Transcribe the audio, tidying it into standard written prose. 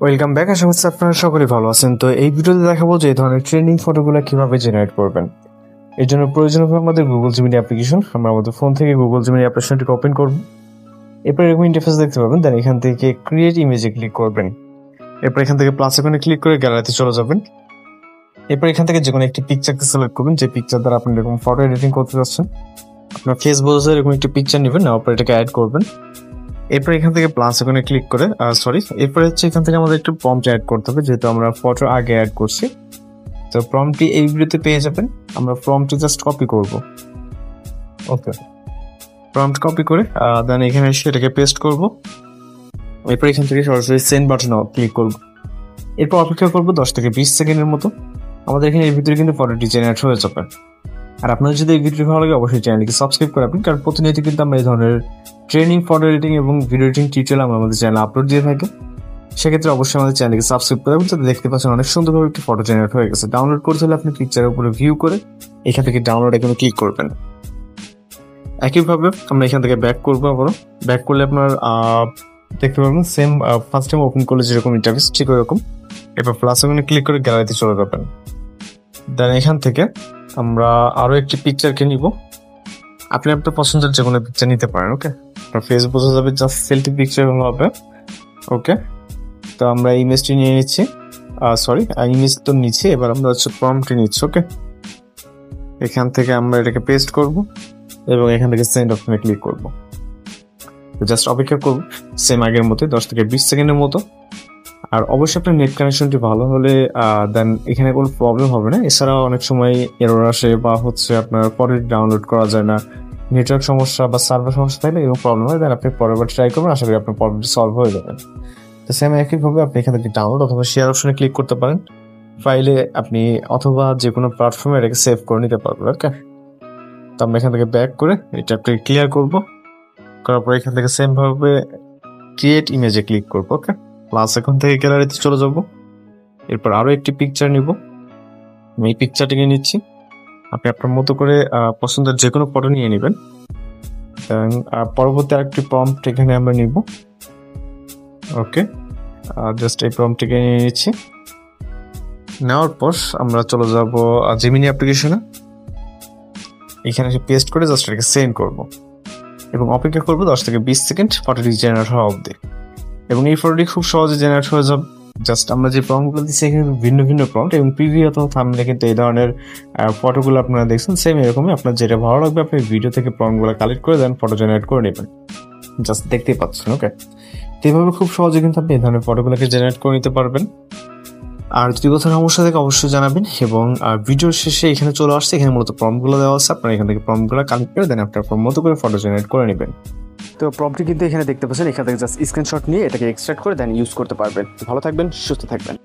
Welcome back. আশা করছি আপনারা সকলেই ভালো আছেন। তো এই ভিডিওতে দেখাবো যে এই ধরনের ট্রেন্ডিং ফটোগুলো কিভাবে জেনারেট করবেন। এর জন্য প্রয়োজন হবে আমাদের গুগল জিমিনি অ্যাপ্লিকেশন। আমরা আমাদের ফোন থেকে গুগল জিমিনি অ্যাপ্লিকেশনটিকে ওপেন করব। এরপর এরকম ইন্টারফেস দেখতে পাবেন। দেন এখান থেকে ক্রিয়েট ইমেজে ক্লিক করবেন। এরপর এখান থেকে প্লাস আইকনে ক্লিক করে গ্যালারিতে চলে যাবেন। এরপর এখান থেকে যে কোনো একটি পিকচারকে সিলেক্ট করবেন, যে পিকচার দ্বারা আপনি এরকম ফটো এডিটিং করতে যাচ্ছেন। আপনার ফেস বোঝা এরকম একটি পিকচার নেবেন, নেওয়ার পর এটাকে অ্যাড করবেন। এরপর এখান থেকে প্লাস আইকনে ক্লিক করে এরপরে হচ্ছে এখান থেকে আমাদের একটু প্রম্পট অ্যাড করতে হবে, যেহেতু আমরা ফটো আগে অ্যাড করছি। তো প্রম্পটটি এই ভিডিওতে পেয়ে যাবেন। আমরা প্রম্পটটি জাস্ট কপি করব। ওকে, প্রম্পট কপি করে দেন এখানে এসে এটাকে পেস্ট করব। এরপর এখান থেকে সরাসরি সেন্ড বাটনে ক্লিক করব। এরপর অপেক্ষা করব 10 থেকে 20 সেকেন্ডের মতো। আমাদের এখানে এর ভিতরে কিন্তু ফটোটি জেনারেট হয়ে যাবে। আর আপনার যদি এই ভিডিও ভালো লাগে অবশ্যই চ্যানেলকে সাবস্ক্রাইব করে রাখবেন, কারণ প্রতিনিয়ত কিন্তু আমরা এই ধরনের ট্রেনিং, ফটো এডিটিং এবং ভিডিও এডিটিং টিউটোরিয়াল আমরা আমাদের চ্যানেলে আপলোড দিয়ে থাকি। সেক্ষেত্রে অবশ্যই আমাদের চ্যানেলকে সাবস্ক্রাইব করে রাখবেন। যাতে দেখতে পাচ্ছেন অনেক সুন্দরভাবে একটি ফটো জেনারেট হয়ে গেছে। ডাউনলোড করতে হলে আপনি পিকচারের উপরে ভিউ করে এখান থেকে ডাউনলোড এখানে ক্লিক করবেন। একইভাবে আমরা এখান থেকে ব্যাক করবো। আবারও ব্যাক করলে আপনার দেখতে পারবেন সেম ফার্স্ট টাইম ওপেন করলে যেরকম ইন্টারফেস ঠিক ওরকম। এরপর প্লাস ওখানে ক্লিক করে গ্যালারিতে চলে যাবেন। দেন এখান থেকে আমরা আরো একটি পিকচারকে নিব। আপনি আপনার পছন্দের যে কোনো পিকচার নিতে পারেন। ওকে, আপনার ফেস বোঝা যাবে, জাস্ট সেলফি পিকচার হবে। ওকে, তো আমরা ইমেজটি নিয়ে নিচ্ছি। ইমেজ তো নিচ্ছি। এবার আমরা হচ্ছে প্রম্পটটি নিচ্ছি। ওকে, এখান থেকে আমরা এটাকে পেস্ট করব এবং এখান থেকে সেন্ড অপশনে ক্লিক করব। তো জাস্ট অপেক্ষা করব সেম আগের মতো 10 থেকে 20 সেকেন্ডের মতো। আর অবশ্যই আপনার নেট কানেকশনটি ভালো হলে দেন এখানে কোনো প্রবলেম হবে না। এছাড়াও অনেক সময় এরর আসে বা হচ্ছে আপনার পরে ডাউনলোড করা যায় না, নেটওয়ার্ক সমস্যা বা সার্ভার সমস্যা থাকলে এরকম প্রবলেম হয়। দেন আপনি পরেরবার ট্রাই করবেন, আশা করি আপনার প্রবলেমটি সলভ হয়ে যাবে। তো সেম একইভাবে আপনি এখান থেকে ডাউনলোড অথবা শেয়ার অপশনে ক্লিক করতে পারেন। ফাইলে আপনি অথবা যে কোনো প্ল্যাটফর্মে এটাকে সেভ করে নিতে পারবেন। ওকে, তো আমরা এখান থেকে ব্যাক করে এটা আপনি ক্লিয়ার করব। করার পর এখান থেকে সেম ভাবে ক্রিয়েট ইমেজে ক্লিক করবো। ওকে, প্লাস এখন থেকে গ্যালারিতে চলে যাব। এরপর আরো একটি পিকচার নিব। আমি এই পিকচারটিকে নিচ্ছি। আপনি আপনার মতো করে পছন্দের যে কোনো ফটো নিয়ে নেবেন। পরবর্তী আরেকটি প্রম্পট এখানে আমরা নিব। ওকে, জাস্ট এই প্রম্পটটিকে নিয়ে নিচ্ছি। নেওয়ার পর আমরা চলে যাব জিমিনি অ্যাপ্লিকেশনে। এখানে পেস্ট করে জাস্ট এটাকে সেন্ড করব এবং অপেক্ষা করব 10 থেকে 20 সেকেন্ড ফটোটি জেনারেট হওয়া অবধি। এবং এই ফটোটি খুব সহজে জেনারেট হয়ে যাবে। জাস্ট আমরা যে প্রম্পটগুলো দিচ্ছি এখানে ভিন্ন ভিন্ন প্রম্পট, এবং প্রিভিউ অথবা থাম্বনেলে কিন্তু এই ধরনের ফটোগুলো আপনারা দেখছেন সেম এরকমই। আপনার যেটা ভালো লাগবে আপনি ভিডিও থেকে প্রম্পটগুলো কালেক্ট করে দেন, ফটো জেনারেট করে নেবেন। জাস্ট দেখতেই পাচ্ছেন। ওকে, তো এইভাবে খুব সহজে কিন্তু আপনি এই ধরনের ফটোগুলোকে জেনারেট করে নিতে পারবেন। আর যদি কোথাও সমস্যা থাকে অবশ্যই জানাবেন। এবং ভিডিওর শেষে এখানে চলে আসছে, এখানে মূলত প্রম্পটগুলো দেওয়া আছে। আপনারা এখান থেকে প্রম্পটগুলো কালেক্ট করে দেন, আপনার মতো করে ফটো জেনারেট করে নেবেন। তো প্রম্পটটি কিন্তু এখানে দেখতে পাচ্ছেন। এখান থেকে জাস্ট স্ক্রিনশট নিয়ে এটাকে এক্সট্রাক্ট করে দেন ইউজ করতে পারবেন। ভালো থাকবেন, সুস্থ থাকবেন।